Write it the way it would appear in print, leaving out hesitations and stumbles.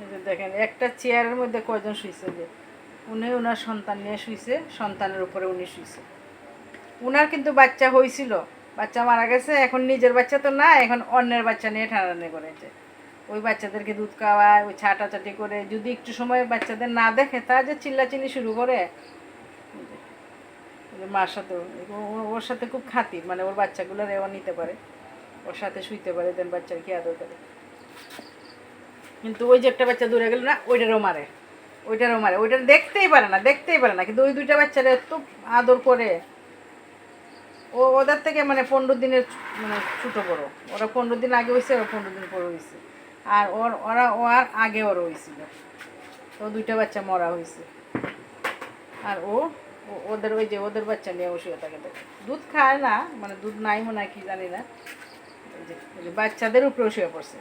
এই যে দেখেন একটা চেয়ারের মধ্যে কয়জন শুইছে, যে উনি ওনার সন্তান নিয়ে শুইছে, সন্তানের উপরে উনি শুইছে। উনার কিন্তু বাচ্চা হয়েছিল, বাচ্চা মারা গেছে, এখন নিজের বাচ্চা তো না, এখন অন্যের বাচ্চা নিয়ে টানাটানি করেছে। ওই বাচ্চাদেরকে দুধ খাওয়ায়, ওই ছাটাছাটি করে, যদি একটু সময় বাচ্চাদের না দেখে তা যে চিল্লাচিল্লি শুরু করে। মার সাথে ওর সাথে খুব খাতির, মানে ওর বাচ্চাগুলো রেওয়া নিতে পারে, ওর সাথে শুইতে পারে, দেন বাচ্চার কি আদর করে। কিন্তু ওই যে একটা বাচ্চা দূরে গেল না, ওইটারও মারে, ওইটার দেখতেই পারে না, কিন্তু ওই দুইটা বাচ্চারা এত আদর করে। ওদের থেকে মানে 15 দিনের মানে ছোটো বড়ো, ওরা 15 দিন আগে হয়েছে, ওরা 15 দিন পরে হয়েছে। আর ওর আগে ওর হয়েছিল, তো দুইটা বাচ্চা মরা হয়েছে। আর ওদের ওই যে ওদের বাচ্চা নিয়ে বসে থাকে, দেখে দুধ খায় না, মানে দুধ নাই মনে হয় কি জানি না, ওই যে বাচ্চাদের উপরে শুয়ে পড়ছে।